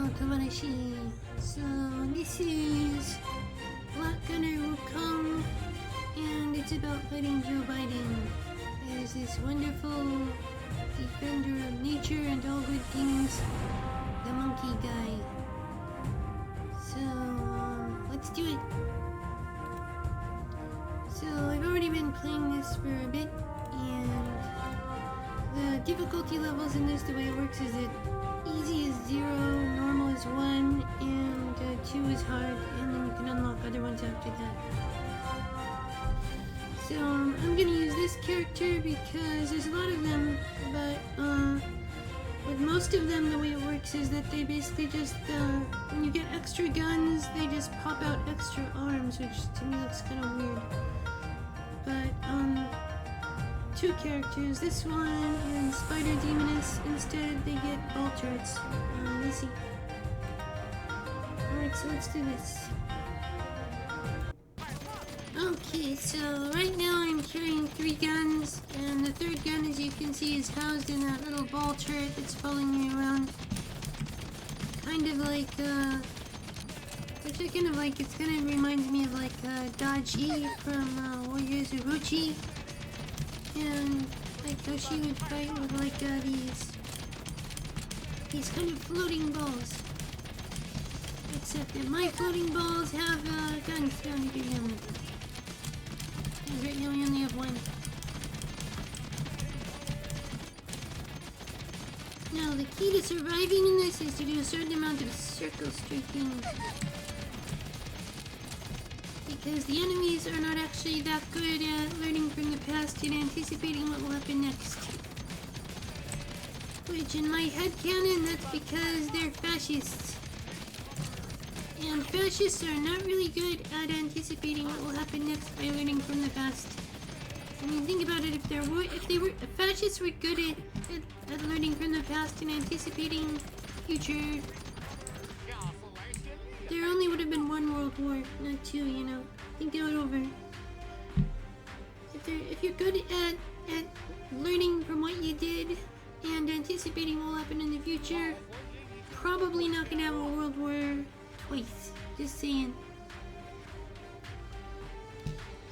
Kamanashi. So this is Black Gunner Wukong, and it's about fighting Joe Biden as this wonderful defender of nature and all good things, the monkey guy. So let's do it. So I've already been playing this for a bit, and the difficulty levels in this, the way it works is that easy is 0, normal is 1, and 2 is hard, and then you can unlock other ones after that. So I'm gonna use this character because there's a lot of them, but with most of them the way it works is that they basically just, when you get extra guns, they just pop out extra arms, which to me looks kind of weird. But, 2 characters, this one and Spider Demoness, instead they get ball turrets. Let's see. Alright, so let's do this. Okay, so right now I'm carrying 3 guns, and the 3rd gun, as you can see, is housed in that little ball turret that's following me around. Kind of like, which I kind of like, it kind of reminds me of like Dodge E from Warriors Uruchi. And like how she would fight with like these kind of floating balls. Except that my floating balls have guns mounted in them. Because right now we only have 1. Now the key to surviving in this is to do a certain amount of circle streaking. Because the enemies are not actually that good at learning from the past and anticipating what will happen next. Which, in my headcanon, that's because they're fascists. And fascists are not really good at anticipating what will happen next by learning from the past. I mean, think about it, if fascists were good at learning from the past and anticipating future, there only would have been 1 world war, not 2, you know. Think it over. If you're good at learning from what you did and anticipating what will happen in the future, probably not gonna have a world war twice. Just saying.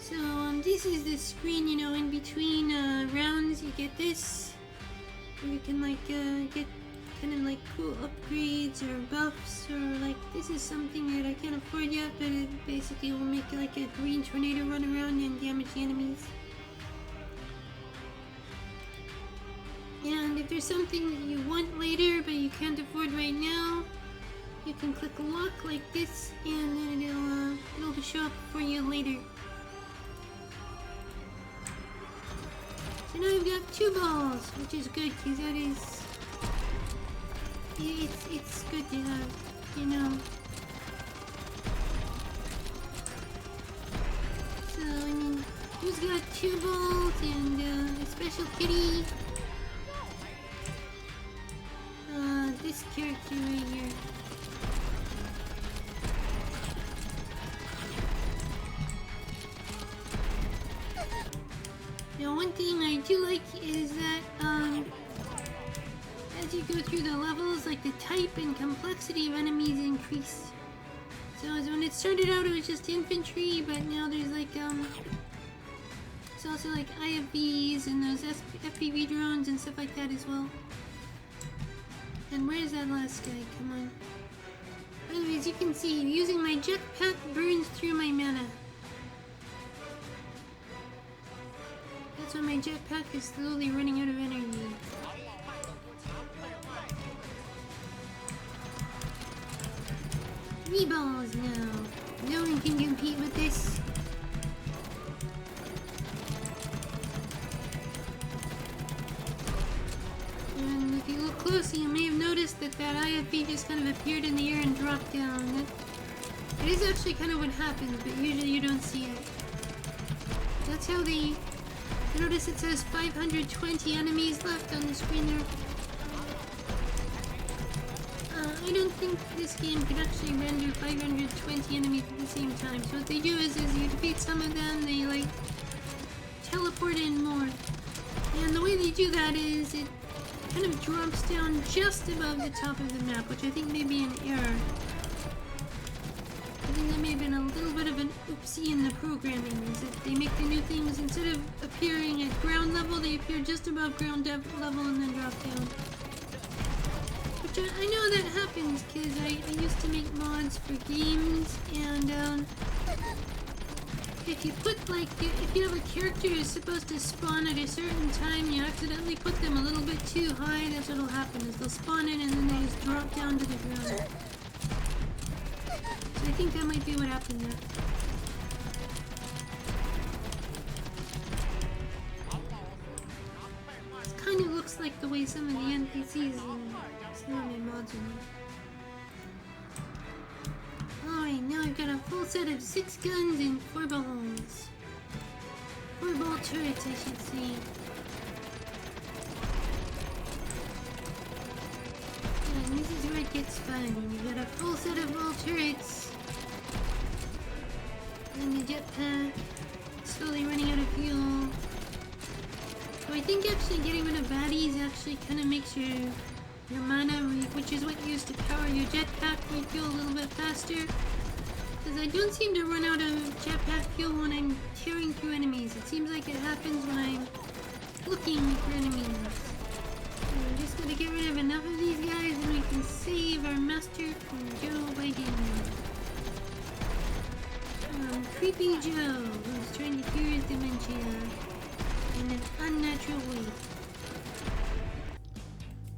So this is the screen, you know, in between rounds you get this. You can like get kind of like cool upgrades or buffs, or like this is something that I can't afford yet, but it basically will make like a green tornado run around and damage the enemies. And if there's something that you want later but you can't afford right now, you can click lock like this, and then it'll show up for you later. So now I've got 2 balls, which is good because that is. It's good to have, you know. So, I mean, who's got 2 balls and a special kitty? This character right here. Now, one thing I do like is that, as you go through the levels, like the type and complexity of enemies increase. So as when it started out, it was just infantry, but now there's like it's also like IFVs and those FPV drones and stuff like that as well. And where's that last guy? Come on. By the way, as you can see, using my jetpack burns through my mana. That's why my jetpack is slowly running out of energy. Three balls now. No one can compete with this. And if you look closely, you may have noticed that that IFB just kind of appeared in the air and dropped down. It is actually kind of what happens, but usually you don't see it. That's how they... Notice it says 520 enemies left on the screen there. I don't think this game could actually render 520 enemies at the same time. So what they do is you defeat some of them, they like teleport in more. And the way they do that is it kind of drops down just above the top of the map, which I think may be an error. I think that may have been a little bit of an oopsie in the programming, is that they make the new things, instead of appearing at ground level, they appear just above ground level and then drop down. Which I know that happens, because I used to make mods for games, and if you put, like, if you have a character who's supposed to spawn at a certain time, you accidentally put them a little bit too high, that's what'll happen, is they'll spawn in and then they just drop down to the ground. So I think that might be what happened there. It kind of looks like the way some of the NPCs in some of my mods are made. Alright, now I've got a full set of 6 guns and 4 balls. 4 ball turrets, I should say. And this is where it gets fun. You've got a full set of ball turrets. And the jetpack. Slowly running out of fuel. So I think actually getting rid of baddies actually kind of makes your mana, which is what you use to power your jetpack, refuel a little bit faster. Because I don't seem to run out of jetpack fuel when I'm tearing through enemies. It seems like it happens when I'm looking for enemies. So we're just going to get rid of enough of these guys and we can save our master from Joe Biden. Creepy Joe, who's trying to cure his dementia in an unnatural way.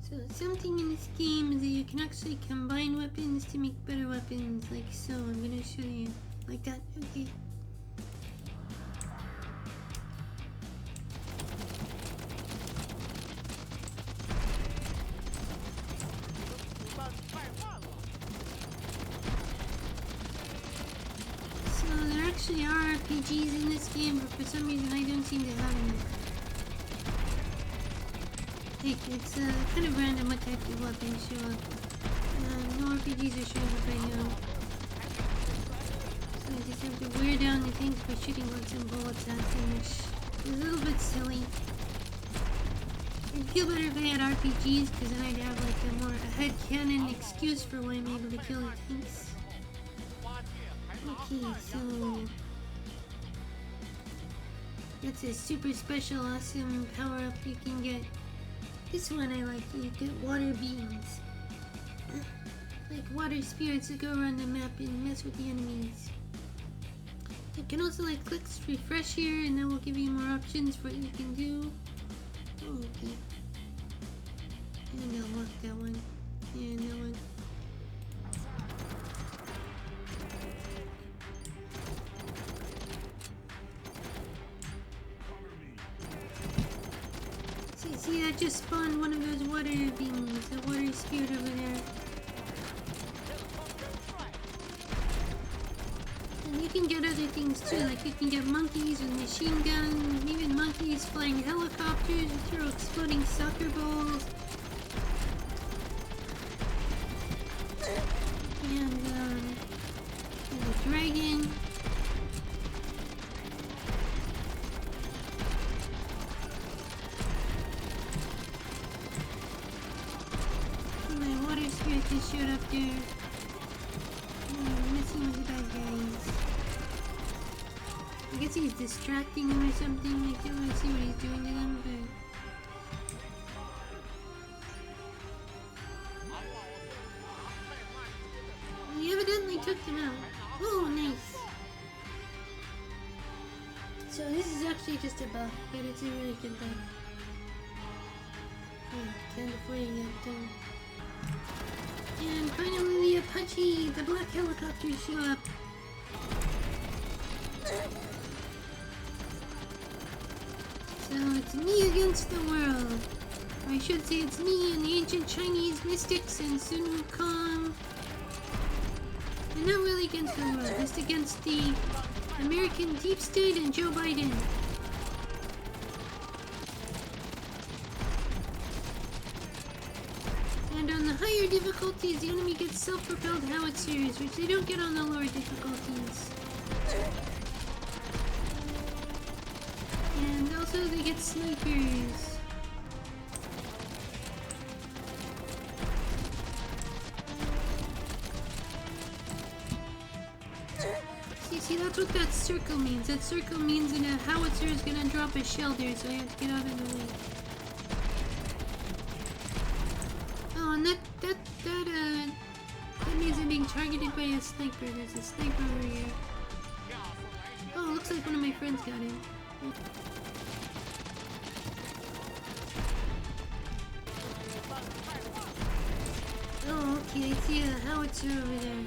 So something in this game is that you can actually combine weapons to make better weapons, like so. I'm gonna show you. Like that, okay. So there actually are RPGs in this game, but for some reason I don't seem to have any. It's kind of random what type of weapons show up. No RPGs are showing up right now. So I just have to wear down the things by shooting lots of bullets at them, which is a little bit silly. I'd feel better if I had RPGs, because then I'd have like a headcanon excuse for why I'm able to kill the tanks. Okay, so that's a super special awesome power-up you can get. This one I like. You get water beams. Like water spirits that go around the map and mess with the enemies. You can also like click refresh here and that will give you more options for what you can do. Oh, okay. And I'll mark that one. And that one. See, that just spawned one of those water beams, the water spirit over there. And you can get other things too, like you can get monkeys with machine guns, even monkeys flying helicopters, you throw exploding soccer balls. And a dragon. Just showed up there. Messing with the bad guys. I guess he's distracting them or something. I can't really see what he's doing to them, but he evidently took them out. Oh, nice. So this is actually just a buff, but it's a really good buff. Can't afford it yet, though. And finally the Apache, the black helicopters show up. So it's me against the world. Or I should say it's me and the ancient Chinese mystics and Sun Wukong. And not really against the world, just against the American deep state and Joe Biden. And on the higher difficulties, the enemy gets self-propelled howitzers, which they don't get on the lower difficulties. And also they get snipers. see, that's what that circle means. That circle means that a howitzer is gonna drop a shell there, so I have to get out of the way. Oh, and that means I'm being targeted by a sniper. There's a sniper over here. Oh, looks like one of my friends got him. Oh, okay, I see a howitzer over there.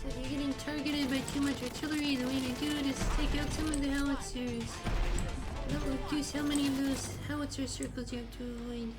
So if you're getting targeted by too much artillery, the way to do it is take out some of the howitzers. That'll reduce how many of those howitzer circles you have to avoid.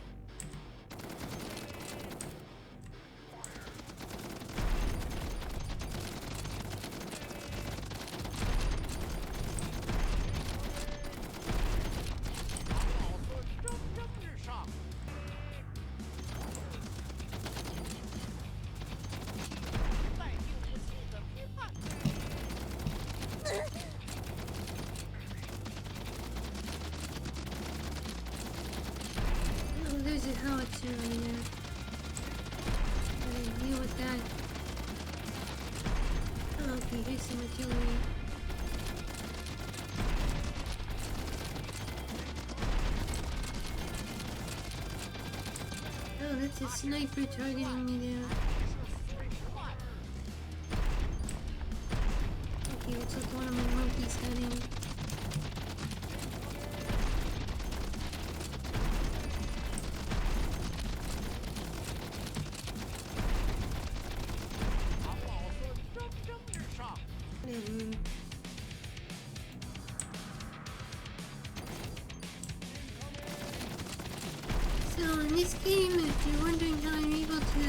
There's a howitzer right there. Gotta deal with that. Oh, okay, here's some artillery. Oh, that's a sniper targeting me there. Okay, looks like one of my monkeys got him. So in this game, if you're wondering how I'm able to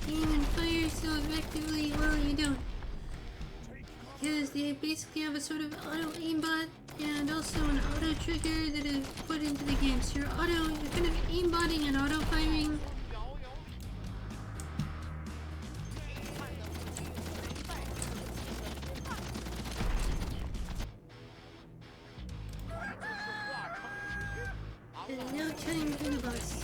aim and fire so effectively, well, you don't. Because they basically have a sort of auto aimbot and also an auto trigger that is put into the game. So you're kind of aimbotting and auto firing. And now time for the boss.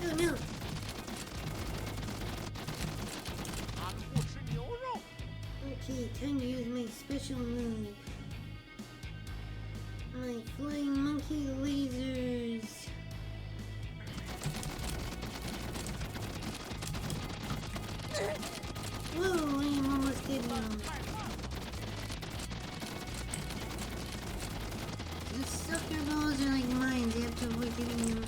Oh no! Okay, time to use my special move. My flying monkey lasers. Whoa, I am almost dead now. The sucker balls are like mines, you have to avoid getting them.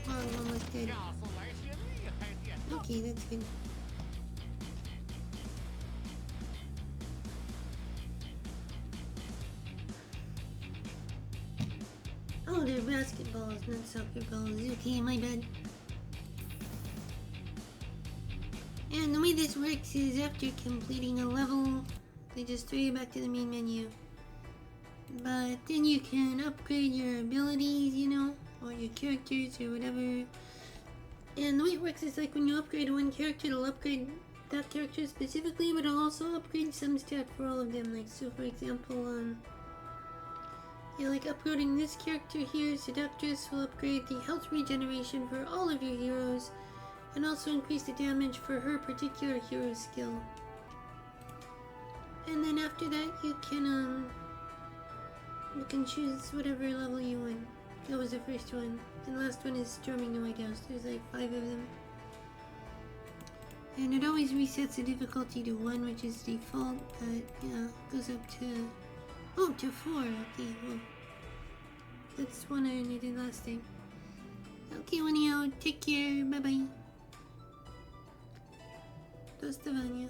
Oh, I'm almost dead. Okay, that's good. Oh, they're basketballs, not soccer balls. Okay, my bad. And the way this works is after completing a level, they just throw you back to the main menu. But then you can upgrade your abilities, you know, or your characters or whatever. And the way it works is like when you upgrade one character, it'll upgrade that character specifically, but it'll also upgrade some stat for all of them. Like, so for example, yeah, like upgrading this character here, Seductress, will upgrade the health regeneration for all of your heroes, and also increase the damage for her particular hero skill. And then after that, you can choose whatever level you want. That was the first one. And the last one is Storming the White House. There's like 5 of them. And it always resets the difficulty to 1, which is default, but yeah, it goes up to... Oh, to 4, okay, well. That's one I needed last time. Okay, anyhow, take care, bye-bye. Do Stefania.